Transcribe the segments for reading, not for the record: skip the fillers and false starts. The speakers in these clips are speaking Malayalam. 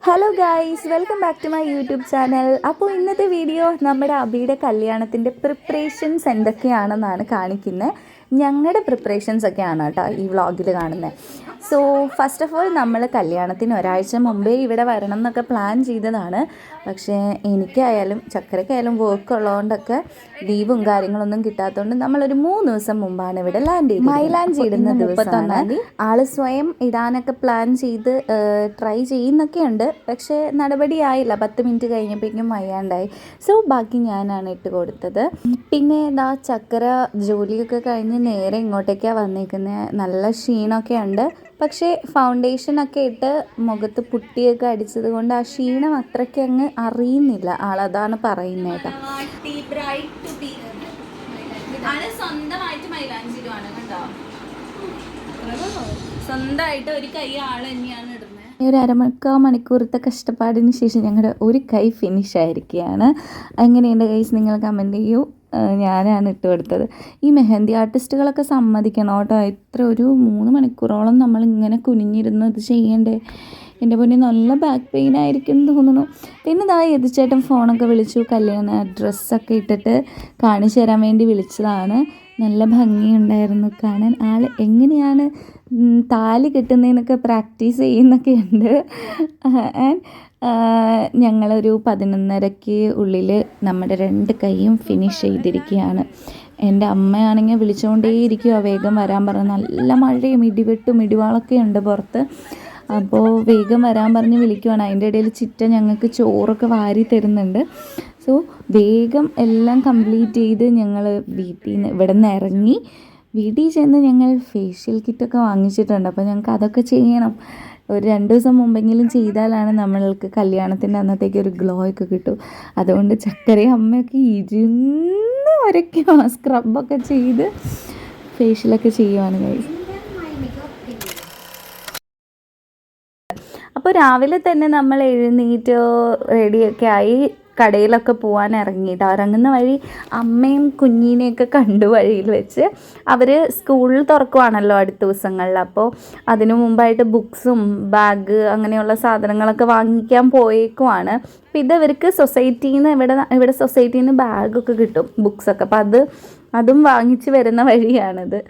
Hello guys, welcome back to my YouTube channel. അപ്പോൾ ഇന്നത്തെ വീഡിയോ നമ്മുടെ അബിയുടെ കല്യാണത്തിൻ്റെ പ്രിപ്പറേഷൻസ് എന്തൊക്കെയാണെന്നാണ് കാണിക്കുന്നത്. ഞങ്ങളുടെ പ്രിപ്പറേഷൻസ് ഒക്കെയാണ് കേട്ടോ ഈ വ്ളോഗിൽ കാണുന്നത്. സോ ഫസ്റ്റ് ഓഫ് ഓൾ നമ്മൾ കല്യാണത്തിന് ഒരാഴ്ച മുമ്പേ ഇവിടെ വരണം എന്നൊക്കെ പ്ലാൻ ചെയ്തതാണ്. പക്ഷേ എനിക്കായാലും ചക്കരയ്ക്കായാലും വർക്ക് ഉള്ളതുകൊണ്ടൊക്കെ ലീവും കാര്യങ്ങളൊന്നും കിട്ടാത്തതുകൊണ്ട് നമ്മളൊരു 3 ദിവസം മുമ്പാണ് ഇവിടെ ലാൻഡ് ചെയ്തത്. മൈലാഞ്ചി ഇടുന്ന ദിവസമാണ്. ആൾ സ്വയം ഇടാനൊക്കെ പ്ലാൻ ചെയ്ത് ട്രൈ ചെയ്യുന്നൊക്കെയുണ്ട്. പക്ഷേ നടപടിയായില്ല. 10 മിനിറ്റ് കഴിഞ്ഞപ്പോഴേക്കും വയ്യാണ്ടായി. സോ ബാക്കി ഞാനാണ് ഇട്ട് കൊടുത്തത്. പിന്നെ ഇതാ ചക്കര ജോലിയൊക്കെ കഴിഞ്ഞ് നേരെ ഇങ്ങോട്ടേക്കാണ് വന്നേക്കുന്നത്. നല്ല ക്ഷീണമൊക്കെ ഉണ്ട്. പക്ഷേ ഫൗണ്ടേഷനൊക്കെ ഇട്ട് മുഖത്ത് പുട്ടിയൊക്കെ അടിച്ചത് കൊണ്ട് ആ ക്ഷീണം അത്രയ്ക്ക് അങ്ങ് അറിയുന്നില്ല. ആളതാണ് പറയുന്നത് കേട്ടോ. സ്വന്തമായിട്ട് ഒരു കൈ ആൾ തന്നെയാണ് ഇടുന്നത്. ഒരു അരമണിക്കൂറത്തെ കഷ്ടപ്പാടിന് ശേഷം ഞങ്ങളുടെ ഒരു കൈ ഫിനിഷ് ആയിരിക്കുകയാണ്. എങ്ങനെയുണ്ട് ഗൈസ്, നിങ്ങൾ കമൻറ്റ് ചെയ്യൂ. ഞാനാണ് ഇട്ട് കൊടുത്തത്. ഈ മെഹന്തി ആർട്ടിസ്റ്റുകളൊക്കെ സമ്മതിക്കണം കേട്ടോ. എത്ര ഒരു 3 മണിക്കൂറോളം നമ്മളിങ്ങനെ കുനിഞ്ഞിരുന്ന് ഇത് ചെയ്യണ്ടേ. എൻ്റെ പൊന്നെ നല്ല ബാക്ക് പെയിൻ ആയിരിക്കും തോന്നുന്നു. പിന്നെ ഇതാ എതിച്ചേട്ടൻ ഫോണൊക്കെ വിളിച്ചു. കല്യാണ ഡ്രസ്സൊക്കെ ഇട്ടിട്ട് കാണിച്ചു തരാൻ വേണ്ടി വിളിച്ചതാണ്. നല്ല ഭംഗിയുണ്ടായിരുന്നു കാണാൻ. ആൾ എങ്ങനെയാണ് താലി കെട്ടുന്നതിനൊക്കെ പ്രാക്ടീസ് ചെയ്യുന്നൊക്കെ ഉണ്ട്. ആൻഡ് ഞങ്ങളൊരു 11:30 ഉള്ളിൽ നമ്മുടെ 2 കൈയും ഫിനിഷ് ചെയ്തിരിക്കുകയാണ്. എൻ്റെ അമ്മയാണെങ്കിൽ വിളിച്ചുകൊണ്ടേയിരിക്കുക വേഗം വരാൻ പറഞ്ഞ്. നല്ല മഴയും ഇടിവെട്ടും ഇടിവാളൊക്കെ ഉണ്ട് പുറത്ത്. അപ്പോൾ വേഗം വരാൻ പറഞ്ഞ് വിളിക്കുവാണ്. അതിൻ്റെ ഇടയിൽ ചിറ്റ ഞങ്ങൾക്ക് ചോറൊക്കെ വാരി തരുന്നുണ്ട്. സോ വേഗം എല്ലാം കംപ്ലീറ്റ് ചെയ്ത് ഞങ്ങൾ ഇവിടെ നിന്ന് ഇറങ്ങി. വീട്ടിൽ ചെന്ന് ഞങ്ങൾ ഫേഷ്യൽ കിറ്റൊക്കെ വാങ്ങിച്ചിട്ടുണ്ട്. അപ്പോൾ ഞങ്ങൾക്ക് അതൊക്കെ ചെയ്യണം. ഒരു 2 ദിവസം മുമ്പെങ്കിലും ചെയ്താലാണ് നമ്മൾക്ക് കല്യാണത്തിൻ്റെ അന്നത്തേക്ക് ഒരു ഗ്ലോ ഒക്കെ കിട്ടും. അതുകൊണ്ട് ചക്കരയും അമ്മയൊക്കെ ഇരുന്ന് വരയ്ക്കും. സ്ക്രബൊക്കെ ചെയ്ത് ഫേഷ്യലൊക്കെ ചെയ്യുവാണ് ഗൈസ്. അപ്പോൾ രാവിലെ തന്നെ നമ്മൾ എഴുന്നേറ്റ് റെഡിയൊക്കെ ആയി കടയിലൊക്കെ പോകാൻ ഇറങ്ങിയിട്ട് ഇറങ്ങുന്ന വഴി അമ്മയും കുഞ്ഞിനെയൊക്കെ കണ്ടു വഴിയിൽ വെച്ച്. അവർ സ്കൂളിൽ തുറക്കുവാണല്ലോ അടുത്ത ദിവസങ്ങളിൽ. അപ്പോൾ അതിനു മുമ്പായിട്ട് ബുക്സും ബാഗ് അങ്ങനെയുള്ള സാധനങ്ങളൊക്കെ വാങ്ങിക്കാൻ പോയേക്കുവാണ്. അപ്പോൾ ഇവർക്ക് സൊസൈറ്റിയിൽ നിന്ന് ഇവിടെ സൊസൈറ്റിയിൽ നിന്ന് ബാഗൊക്കെ കിട്ടും, ബുക്സൊക്കെ. അപ്പോൾ അതും വാങ്ങിച്ച് വരുന്ന വഴിയാണിത്.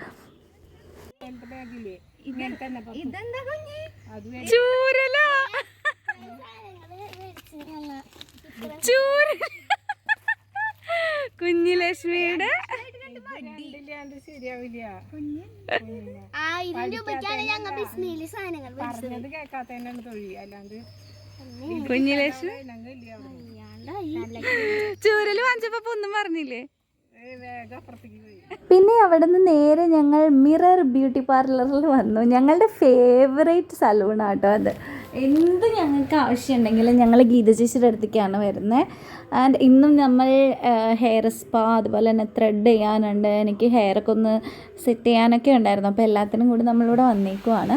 കുഞ്ഞിലക്ഷ്മിയുടെ കുഞ്ഞിലക്ഷ്മി ചൂരല് വാങ്ങിച്ചപ്പോ ഒന്നും പറഞ്ഞില്ലേ. പിന്നെ അവിടെ നിന്ന് നേരെ ഞങ്ങൾ മിറർ ബ്യൂട്ടി പാർലറിൽ വന്നു. ഞങ്ങളുടെ ഫേവറേറ്റ് സലൂണാട്ടോ അത്. എന്ത് ഞങ്ങൾക്ക് ആവശ്യമുണ്ടെങ്കിലും ഞങ്ങൾ ഗീത ചേച്ചിയുടെ അടുത്തേക്കാണ് വരുന്നത്. ആൻഡ് ഇന്നും നമ്മൾ ഹെയർ സ്പാ അതുപോലെ തന്നെ ത്രെഡ് ചെയ്യാനുണ്ട്. എനിക്ക് ഹെയറൊക്കെ ഒന്ന് സെറ്റ് ചെയ്യാനൊക്കെ ഉണ്ടായിരുന്നു. അപ്പോൾ എല്ലാത്തിനും കൂടി നമ്മളിവിടെ വന്നേക്കുവാണ്.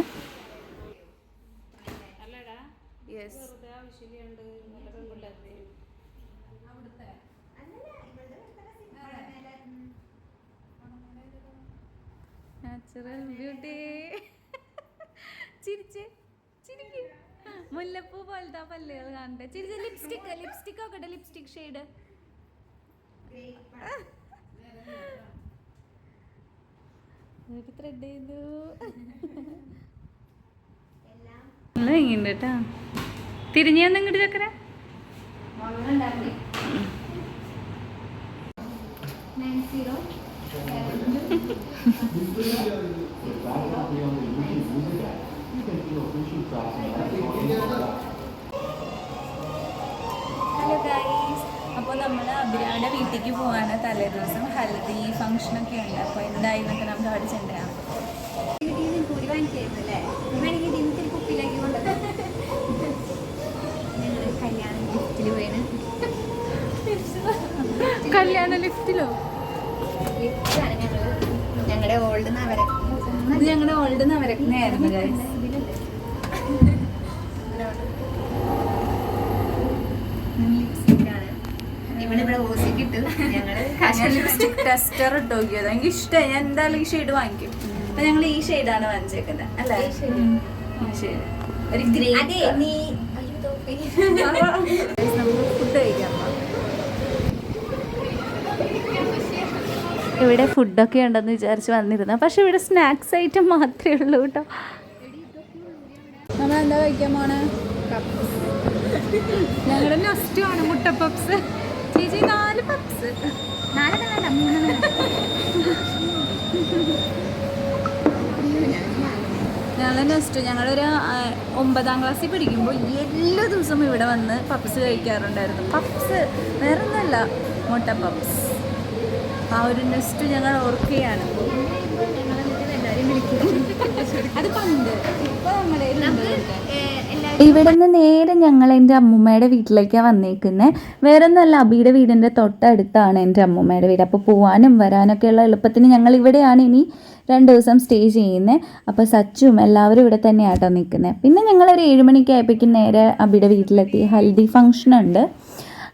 Natural beauty. ചിരിച്ച് ചിരിക്കും. മുല്ലപ്പൂ പോലത്തെ പല്ലുകൾ കാണട്ടെ. ചിരിച്ച് ലിപ്സ്റ്റിക് ഒക്കെ ലിപ്സ്റ്റിക് ഷെയ്ഡ് ത്രെഡ് ചെയ്തു. നല്ല ഭംഗിയുണ്ട് കേട്ടോ. തിരിഞ്ഞു വന്ന് ഇങ്ങോട്ട് ചക്കര. ഹലോ ഗൈസ്, അപ്പോൾ നമ്മൾ അഭിരായുടെ വീട്ടിലേക്ക് പോവാണ്. തലേ ദിവസം ഹൽദി ഫംഗ്ഷനൊക്കെ ഉണ്ട്. അപ്പോൾ എന്തായിരുന്നൊക്കെ നമുക്ക് അവിടെ ചെണ്ടയാണ്. കല്യാണ ലിഫ്റ്റിലോ? ഞങ്ങളുടെ ഓൾഡ് നവരത്നായിരുന്നു ഗൈസ്. ലിപ്സ്റ്റിക് ടെസ്റ്റർ ഇട്ട് നോക്കിയത് എനിക്ക് ഇഷ്ടമായി. ഞാൻ എന്തായാലും ഈ ഷെയ്ഡ് വാങ്ങിക്കും. അപ്പൊ ഞങ്ങൾ ഈ ഷെയ്ഡാണ് വാങ്ങിച്ചേക്കുന്നത് അല്ലേ. ഈ ഷെയ്ഡ് ഒരു ഗ്രേ. നമുക്ക് ഫുഡ് കഴിക്കാം. ഇവിടെ ഫുഡൊക്കെ ഉണ്ടെന്ന് വിചാരിച്ച് വന്നിരുന്ന, പക്ഷെ ഇവിടെ സ്നാക്സ് ഐറ്റം മാത്രമേ ഉള്ളൂ കേട്ടോ. നമ്മൾ എന്താ കഴിക്കാൻ പോണേ? ഞങ്ങളുടെ നെക്സ്റ്റ് ആണ് മുട്ട പപ്സ്. ചേച്ചി 4 പപ്സ്. 4 ഞങ്ങൾ നെക്സ്റ്റ് ഞങ്ങളൊരു 9ാം ക്ലാസ്സിൽ പഠിക്കുമ്പോൾ എല്ലാ ദിവസവും ഇവിടെ വന്ന് പപ്സ് കഴിക്കാറുണ്ടായിരുന്നു. പപ്സ് വേറെ ഒന്നല്ല, മുട്ട പപ്സ്. ആ ഒരു നെക്സ്റ്റ് ഞങ്ങൾ ഓർക്കുകയാണ്. ഇവിടെ നിന്ന് നേരെ ഞങ്ങൾ എൻ്റെ അമ്മൂമ്മയുടെ വീട്ടിലേക്കാണ് വന്നേക്കുന്നത്. വേറെ ഒന്നുമല്ല, അബിയുടെ വീടിൻ്റെ തൊട്ടടുത്താണ് എൻ്റെ അമ്മൂമ്മയുടെ വീട്. അപ്പോൾ പോകാനും വരാനൊക്കെയുള്ള എളുപ്പത്തിന് ഞങ്ങൾ ഇവിടെയാണ് ഇനി 2 ദിവസം സ്റ്റേ ചെയ്യുന്നത്. അപ്പോൾ സച്ചും എല്ലാവരും ഇവിടെ തന്നെയാട്ടോ നിൽക്കുന്നത്. പിന്നെ ഞങ്ങളൊരു 7 മണിക്ക് ആയപ്പോഴേക്കും നേരെ അബിയുടെ വീട്ടിലെത്തി. ഹൽദി ഫംഗ്ഷൻ ഉണ്ട്.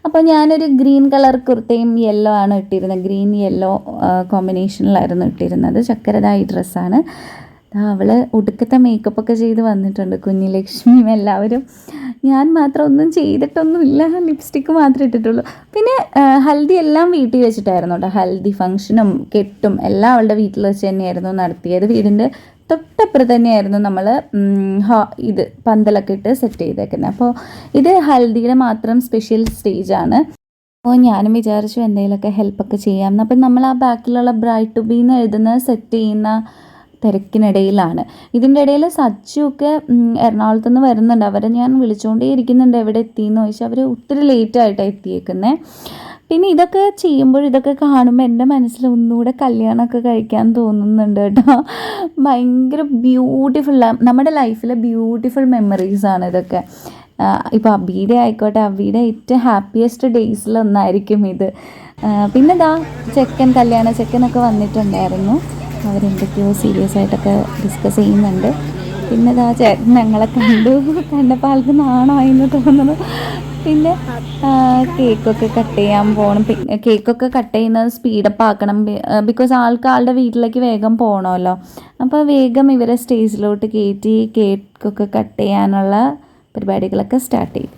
അപ്പോൾ ഞാനൊരു ഗ്രീൻ കളർ കുർത്തയും യെല്ലോ ആണ് ഇട്ടിരുന്നത്. Green yellow കോമ്പിനേഷനിലായിരുന്നു ഇട്ടിരുന്നത്. ചക്കരതായി ഡ്രസ്സാണ്. അവൾ ഒടുക്കത്തെ മേക്കപ്പൊക്കെ ചെയ്ത് വന്നിട്ടുണ്ട്. കുഞ്ഞിലക്ഷ്മിയും എല്ലാവരും. ഞാൻ മാത്രം ഒന്നും ചെയ്തിട്ടൊന്നുമില്ല, ലിപ്സ്റ്റിക്ക് മാത്രമേ ഇട്ടിട്ടുള്ളൂ. പിന്നെ ഹൽദി എല്ലാം വീട്ടിൽ വെച്ചിട്ടായിരുന്നു കേട്ടോ. ഹൽദി ഫംഗ്ഷനും കെട്ടും എല്ലാം അവളുടെ വീട്ടിൽ വെച്ച് തന്നെയായിരുന്നു നടത്തിയത്. വീടിൻ്റെ തൊട്ടപ്പുറത്ത് തന്നെയായിരുന്നു നമ്മൾ ഇത് പന്തലൊക്കെ ഇട്ട് സെറ്റ് ചെയ്തേക്കുന്നത്. അപ്പോൾ ഇത് ഹൽദിയുടെ മാത്രം സ്പെഷ്യൽ സ്റ്റേജാണ്. അപ്പോൾ ഞാനും വിചാരിച്ചു എന്തെങ്കിലുമൊക്കെ ഹെൽപ്പൊക്കെ ചെയ്യാമെന്ന്. അപ്പം നമ്മൾ ആ ബാക്കിലുള്ള ബ്രൈഡ് ടു ബി എന്ന് എഴുതുന്ന സെറ്റ് ചെയ്യുന്ന തിരക്കിനിടയിലാണ്. ഇതിൻ്റെ ഇടയിൽ സച്ചുവൊക്കെ എറണാകുളത്ത് നിന്ന് വരുന്നുണ്ട്. അവരെ ഞാൻ വിളിച്ചുകൊണ്ടേ ഇരിക്കുന്നുണ്ട് എവിടെ എത്തിയെന്ന് ചോദിച്ചാൽ. അവർ ഒത്തിരി ലേറ്റായിട്ടാണ് എത്തിയേക്കുന്നത്. പിന്നെ ഇതൊക്കെ ചെയ്യുമ്പോൾ ഇതൊക്കെ കാണുമ്പോൾ എൻ്റെ മനസ്സിൽ ഒന്നുകൂടെ കല്യാണമൊക്കെ കഴിക്കാൻ തോന്നുന്നുണ്ട് കേട്ടോ. ഭയങ്കര ബ്യൂട്ടിഫുള്ളാണ്. നമ്മുടെ ലൈഫിലെ ബ്യൂട്ടിഫുൾ മെമ്മറീസാണ് ഇതൊക്കെ. ഇപ്പോൾ അബിയുടെ ആയിക്കോട്ടെ, അബിയുടെ ഏറ്റവും ഹാപ്പിയസ്റ്റ് ഡേയ്സിലൊന്നായിരിക്കും ഇത്. പിന്നെ കല്യാണ ചെക്കനൊക്കെ വന്നിട്ടുണ്ടായിരുന്നു. അവരെന്തൊക്കെയോ സീരിയസ് ആയിട്ടൊക്കെ ഡിസ്കസ് ചെയ്യുന്നുണ്ട്. പിന്നെ ചേട്ടൻ ഞങ്ങളെ കണ്ടപ്പോൾ ആൾക്ക് നാണമായെന്ന് തോന്നുന്നു. പിന്നെ കേക്കൊക്കെ കട്ട് ചെയ്യാൻ പോകണം. കേക്കൊക്കെ കട്ട് ചെയ്യുന്നത് സ്പീഡപ്പ് ആക്കണം. ബിക്കോസ് ആളുടെ വീട്ടിലേക്ക് വേഗം പോകണമല്ലോ. അപ്പോൾ വേഗം ഇവരെ സ്റ്റേജിലോട്ട് കയറ്റി കേക്കൊക്കെ കട്ട് ചെയ്യാനുള്ള പരിപാടികളൊക്കെ സ്റ്റാർട്ട് ചെയ്തു.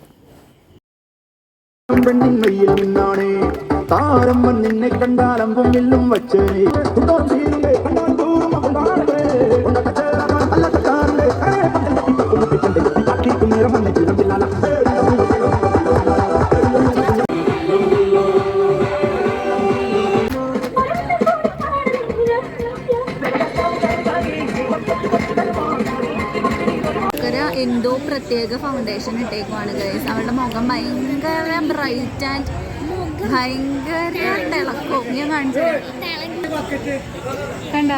എന്തോ പ്രത്യേക ഫൗണ്ടേഷൻ ഇട്ടേക്കുവാണ് ഗൈസ്. അവളുടെ മുഖം ഭയങ്കര ബ്രൈറ്റ് ആൻഡ് ഭയങ്കര തിളക്കവും. ഞാൻ കാണിച്ചു കണ്ട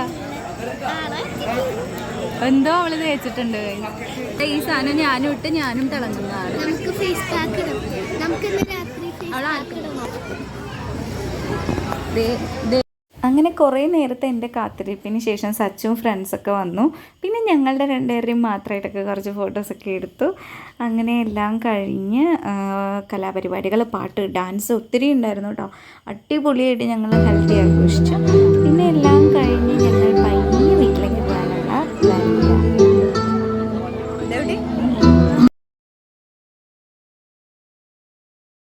എന്തോ അവള് തേച്ചിട്ടുണ്ട്. ഈ സാധനം ഞാനും ഇട്ട് ഞാനും തിളങ്ങുന്നതാണ്. അങ്ങനെ കുറേ നേരത്തെ എൻ്റെ കാത്തിരിപ്പിന് ശേഷം സച്ചും ഫ്രണ്ട്സൊക്കെ വന്നു. പിന്നെ ഞങ്ങളുടെ 2 പേരെയും മാത്രമായിട്ടൊക്കെ കുറച്ച് ഫോട്ടോസൊക്കെ എടുത്തു. അങ്ങനെ എല്ലാം കഴിഞ്ഞ് കലാപരിപാടികൾ, പാട്ട്, ഡാൻസ് ഒത്തിരി ഉണ്ടായിരുന്നു കേട്ടോ. അടിപൊളിയായിട്ട് ഞങ്ങൾ ഹെൽത്തി ആഘോഷിച്ചു. പിന്നെ എല്ലാം കഴിഞ്ഞ് ഞങ്ങൾ പയ്യെ വീട്ടിലേക്ക് പോകാനുള്ള പ്ലാനില്ല.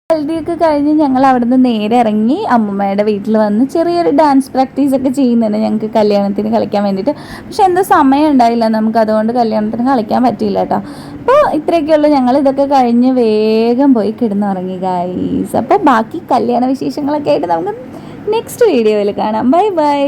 ഹൽദിയൊക്കെ കഴിഞ്ഞ് ഞങ്ങൾ അവിടുന്ന് നേരെ ഇറങ്ങി അമ്മൂമ്മയുടെ വീട്ടിൽ വന്ന് ചെറിയൊരു ഡാൻസ് പ്രാക്ടീസൊക്കെ ചെയ്യുന്നുണ്ട് ഞങ്ങൾക്ക് കല്യാണത്തിന് കളിക്കാൻ വേണ്ടിയിട്ട്. പക്ഷെ എന്തോ സമയം ഉണ്ടായില്ല നമുക്ക്, അതുകൊണ്ട് കല്യാണത്തിന് കളിക്കാൻ പറ്റിയില്ല കേട്ടോ. അപ്പോൾ ഇത്രയൊക്കെയുള്ളൂ. ഞങ്ങൾ ഇതൊക്കെ കഴിഞ്ഞ് വേഗം പോയി കിടന്നുറങ്ങി ഗൈസ്. അപ്പോൾ ബാക്കി കല്യാണ വിശേഷങ്ങളൊക്കെ ആയിട്ട് നമുക്ക് നെക്സ്റ്റ് വീഡിയോയിൽ കാണാം. Bye bye.